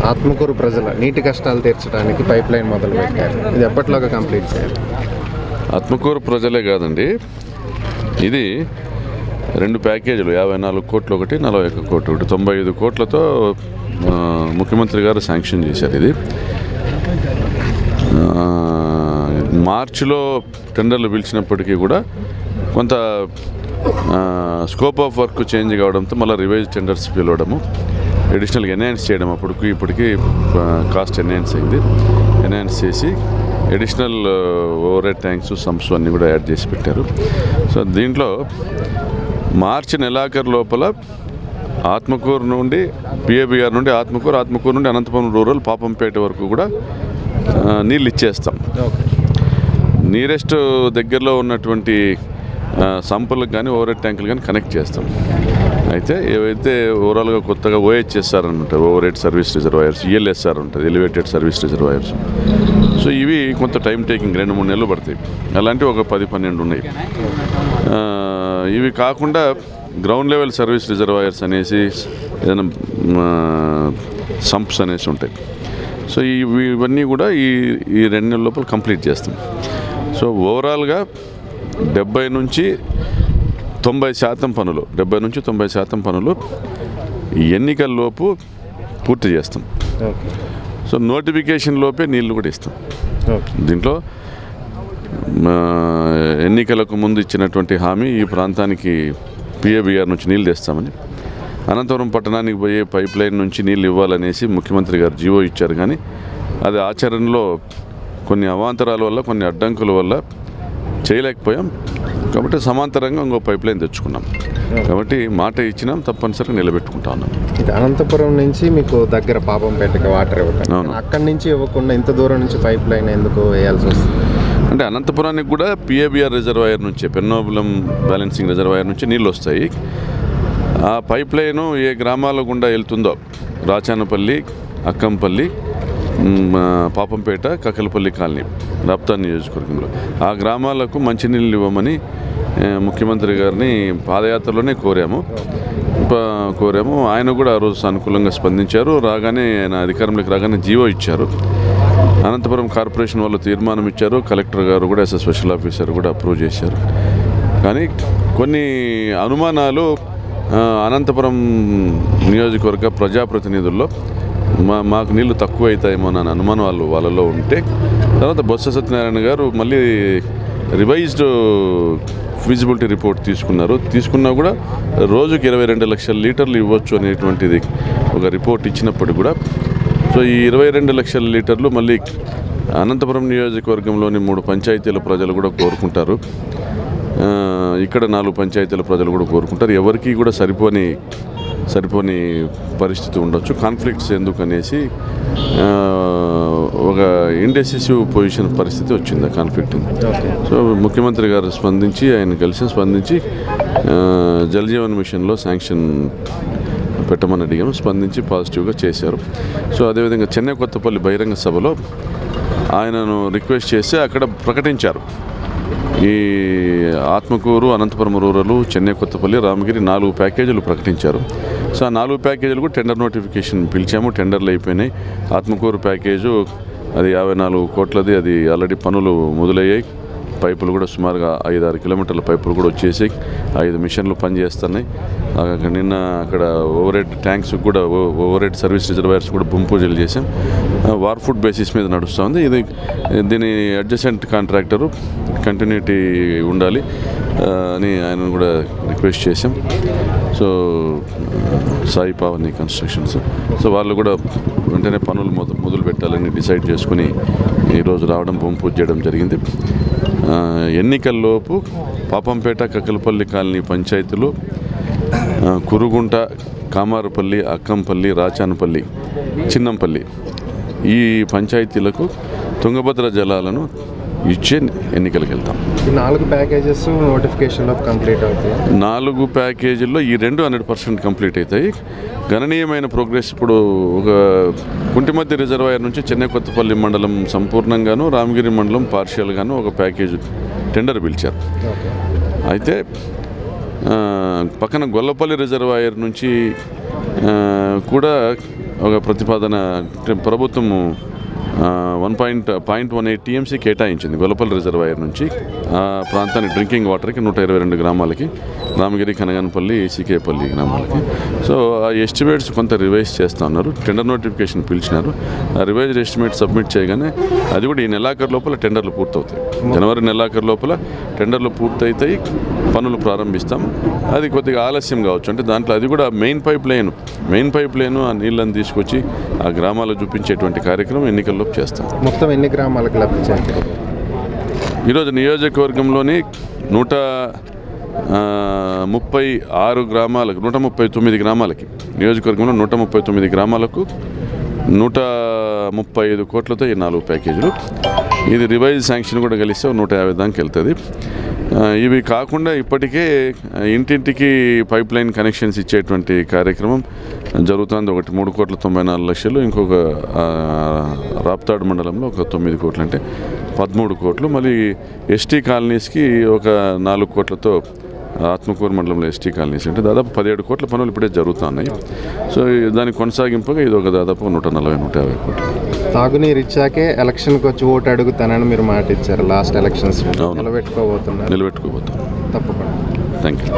ఆత్మకూరు ప్రజల నీటి కష్టాలు తీర్చడానికి పైప్ లైన్ మొదలుపెట్టారు. ఇది ఎప్పటిలోగా కంప్లీట్ చేయాలి? ఆత్మకూరు ప్రజలే కాదండి, ఇది 2 ప్యాకేజీలు 54 కోట్లు ఒకటి, 41 కోట్లు ఒకటి, 95 కోట్లతో ముఖ్యమంత్రి గారు శాంక్షన్ చేశారు. ఇది మార్చిలో టెండర్లు పిలిచినప్పటికీ కూడా కొంత స్కోప్ ఆఫ్ వర్క్ చేంజ్ కావడంతో మళ్ళీ రివైజ్ టెండర్స్ పిలవడము, అడిషనల్గా ఎన్హాన్స్ చేయడం, ఇప్పటికీ కాస్ట్ ఎన్హాన్స్ అయింది. ఎన్హాన్స్ చేసి additional over head tanks, sumps అన్నీ కూడా యాడ్ చేసి పెట్టారు. సో దీంట్లో మార్చి నెలాఖరు లోపల ఆత్మకూరు నుండి పిఏబిఆర్ నుండి ఆత్మకూరు నుండి అనంతపురం రూరల్ పాపంపేట వరకు కూడా నీళ్ళు ఇచ్చేస్తాం. నీరెస్ట్ దగ్గరలో ఉన్నటువంటి సంపులకు కానీ ఓవర్ హెడ్ ట్యాంకులు కానీ కనెక్ట్ చేస్తాం. అయితే ఏవైతే ఓవరాల్గా కొత్తగా ఓహెచ్ఎస్ఆర్ అని ఉంటాయి, over head service reservoirs, ELSR ఉంటుంది, ఎలివేటెడ్ సర్వీస్ రిజర్వాయర్స్. సో ఇవి కొంత టైం టేకింగ్, 2-3 నెలలు పడతాయి. అలాంటివి ఒక 10-12 ఉన్నాయి. ఇవి కాకుండా గ్రౌండ్ లెవెల్ సర్వీస్ రిజర్వాయర్స్ అనేసి ఏదైనా సంప్స్ అనేసి ఉంటాయి. సో ఇవన్నీ కూడా ఈ 2 నెలల లోపల కంప్లీట్ చేస్తాం. సో ఓవరాల్గా 70 నుంచి 90% పనులు, 70 నుంచి 90% పనులు ఎన్నికల లోపు పూర్తి చేస్తాం. సో నోటిఫికేషన్ లోపే నీళ్లు కూడా ఇస్తాం. దీంట్లో ఎన్నికలకు ముందు ఇచ్చినటువంటి హామీ, ఈ ప్రాంతానికి పిఏబిఆర్ నుంచి నీళ్ళు తెస్తామని, అనంతపురం పట్టణానికి పోయే పైప్ లైన్ నుంచి నీళ్ళు ఇవ్వాలనేసి ముఖ్యమంత్రి గారు జీవో ఇచ్చారు. కానీ అది ఆచరణలో కొన్ని అవాంతరాల వల్ల, కొన్ని అడ్డంకుల వల్ల చేయలేకపోయాం. కాబట్టి సమాంతరంగా ఇంకో పైప్ లైన్ తెచ్చుకున్నాం. కాబట్టి మాట ఇచ్చినాం, తప్పనిసరిగా నిలబెట్టుకుంటా ఉన్నాం. ఇది అనంతపురం నుంచి మీకు దగ్గర పాపంపేటకి వాటర్ ఇవ్వటం, అక్కడి నుంచి ఇవ్వకుండా ఇంత దూరం నుంచి పైప్ లైన్ ఎందుకు వేయాల్సి వస్తుంది? అంటే అనంతపురానికి కూడా పిఏబిఆర్ రిజర్వాయర్ నుంచి, పెన్నోబులం బ్యాలెన్సింగ్ రిజర్వాయర్ నుంచి నీళ్ళు వస్తాయి. ఆ పైప్ లైను ఏ గ్రామాల గుండా వెళ్తుందో, రాచానపల్లి, అక్కంపల్లి, పాపంపేట, కక్కలపల్లి కాలనీ, రాప్తా నియోజకవర్గంలో ఆ గ్రామాలకు మంచినీళ్ళు ఇవ్వమని ముఖ్యమంత్రి గారిని పాదయాత్రలోనే కోరాము. ఆయన కూడా ఆ రోజు సానుకూలంగా స్పందించారు. ఆయన అధికారంలోకి రాగానే జీవో ఇచ్చారు. అనంతపురం కార్పొరేషన్ వాళ్ళు తీర్మానం ఇచ్చారు. కలెక్టర్ గారు కూడా స్పెషల్ ఆఫీసర్ కూడా అప్రూవ్ చేశారు. కానీ కొన్ని అనుమానాలు అనంతపురం నియోజకవర్గ ప్రజాప్రతినిధుల్లో మాకు నీళ్లు తక్కువ అవుతాయేమో అని అనుమానం వాళ్ళలో ఉంటే, తర్వాత బొత్స సత్యనారాయణ గారు మళ్ళీ రివైజ్డ్ ఫీజిబిలిటీ రిపోర్ట్ తీసుకున్నా కూడా రోజుకి 22 లక్షల లీటర్లు ఇవ్వచ్చు అనేటువంటిది ఒక రిపోర్ట్ ఇచ్చినప్పుడు కూడా, సో ఈ 22 లక్షల లీటర్లు మళ్ళీ అనంతపురం నియోజకవర్గంలోని 3 పంచాయతీల ప్రజలు కూడా కోరుకుంటారు. ఇక్కడ 4 పంచాయతీల ప్రజలు కూడా కోరుకుంటారు. ఎవరికి కూడా సరిపోని పరిస్థితి ఉండొచ్చు. కాన్ఫ్లిక్ట్స్ ఎందుకు అనేసి ఒక ఇండెసిసివ్ పొజిషన్ పరిస్థితి వచ్చింది ఆ కాన్ఫ్లిక్ట్. సో ముఖ్యమంత్రి గారు ఆయన స్పందించి జలజీవన్ మిషన్లో శాంక్షన్ పెట్టమని అడిగాము. స్పందించి పాజిటివ్గా చేశారు. సో అదేవిధంగా చెన్నై కొత్తపల్లి బహిరంగ సభలో ఆయనను రిక్వెస్ట్ చేసి అక్కడ ప్రకటించారు. ఈ ఆత్మకూరు, అనంతపురం రూరల్, చెన్నై కొత్తపల్లి, రామగిరి 4 ప్యాకేజీలు ప్రకటించారు. సో ఆ 4 ప్యాకేజీలు కూడా టెండర్ నోటిఫికేషన్ పిలిచాము. టెండర్లు అయిపోయినాయి. ఆత్మకూరు ప్యాకేజు అది 54 కోట్లది, అది ఆల్రెడీ పనులు మొదలయ్యాయి. పైపులు కూడా సుమారుగా 5-6 కిలోమీటర్ల పైపులు కూడా వచ్చేసి 5 మిషన్లు పనిచేస్తున్నాయి. నిన్న అక్కడ ఓవర్ హెడ్ ట్యాంక్స్ కూడా, ఓవర్ హెడ్ సర్వీస్ రిజర్వాయర్స్ కూడా భూమి పూజలు చేసాం. వార్ఫుడ్ బేసిస్ మీద నడుస్తుంది. దీని అడ్జసెంట్ కాంట్రాక్టరు కంటిన్యూటీ ఉండాలి అని ఆయన కూడా రిక్వెస్ట్ చేసాం. So Sai Pavani constructions, so వాళ్ళు కూడా వెంటనే పనులు మొదలు పెట్టాలని డిసైడ్ చేసుకుని ఈరోజు రావడం, భూమి పూజ చేయడం జరిగింది. ఎన్నికల్లోపు పాపంపేట, కక్కలపల్లి కాలనీ పంచాయతీలు, కురుగుంట, కామారపల్లి, అక్కంపల్లి, రాచానపల్లి, చిన్నంపల్లి ఈ పంచాయతీలకు తుంగభద్ర జలాలను ఇచ్చే ఎన్నికలకు వెళ్తాం. 4 ప్యాకేజెస్ నోటిఫికేషన్లో కంప్లీట్ అవుతాయి. 4 ప్యాకేజీల్లో ఈ 2 100% కంప్లీట్ అవుతాయి. గణనీయమైన ప్రోగ్రెస్ ఇప్పుడు ఒక కుంటిమద్ది రిజర్వాయర్ నుంచి చెన్నై కొత్తపల్లి మండలం సంపూర్ణంగాను, రామగిరి మండలం పార్షియల్గాను ఒక ప్యాకేజ్ టెండర్ పిలిచారు. అయితే పక్కన గొల్లపల్లి రిజర్వాయర్ నుంచి కూడా ఒక ప్రతిపాదన ప్రభుత్వము 1.18 టీఎంసీ కేటాయించింది గొల్లపల్లి రిజర్వాయర్ నుంచి ఆ ప్రాంతానికి డ్రింకింగ్ వాటర్కి 122 గ్రామాలకి, రామగిరి, కనగానపల్లి, సీకేపల్లి గ్రామాలకి. సో ఆ ఎస్టిమేట్స్ కొంత రివైజ్ చేస్తూ ఉన్నారు. టెండర్ నోటిఫికేషన్ పిలిచినారు. ఆ రివైజ్డ్ ఎస్టిమేట్ సబ్మిట్ చేయగానే అది కూడా ఈ నెలాఖరు లోపల టెండర్లు పూర్తవుతాయి. జనవరి నెలాఖరు లోపల టెండర్లు పూర్తయితాయి, పనులు ప్రారంభిస్తాం. అది కొద్దిగా ఆలస్యం కావచ్చు, అంటే దాంట్లో అది కూడా మెయిన్ పైప్ లైన్ ఆ నీళ్ళని తీసుకొచ్చి ఆ గ్రామాలకు చూపించేటువంటి కార్యక్రమం ఎన్నికల్లోపు చేస్తాం. మొత్తం ఎన్ని గ్రామాలకు లబ్ధి చేస్తారు? ఈరోజు నియోజకవర్గంలోని 136 గ్రామాలకు, 139 గ్రామాలకి, నియోజకవర్గంలో 139 గ్రామాలకు 135 కోట్లతో ఈ 4 ప్యాకేజీలు. ఇది రివైజ్ శాంక్షన్ కూడా కలిస్తే 150 దాకా వెళ్తుంది. ఇవి కాకుండా ఇప్పటికే ఇంటింటికి పైప్ లైన్ కనెక్షన్స్ ఇచ్చేటువంటి కార్యక్రమం జరుగుతుంది. ఒకటి 3,94,00,000, ఇంకొక రాప్తాడు మండలంలో ఒక 9 కోట్లు, అంటే 13 కోట్లు. మళ్ళీ ఎస్టీ కాలనీస్కి ఒక 4 కోట్లతో, ఆత్మకూరు మండలంలో ఎస్టీ కాలనీస్ అంటే దాదాపు 17 కోట్ల పనులు ఇప్పుడే జరుగుతున్నాయి. సో దానికి కొనసాగింపుగా ఇది ఒక దాదాపు 140-150 కోట్లు. తాగునీరు ఇచ్చాకే ఎలక్షన్కి వచ్చి ఓటు అడుగుతానని మీరు మాట ఇచ్చారు లాస్ట్ ఎలక్షన్స్. నిలబెట్టుకోబోతున్నారు? నిలబెట్టుకోబోతున్నాం తప్పకుండా. Thank you.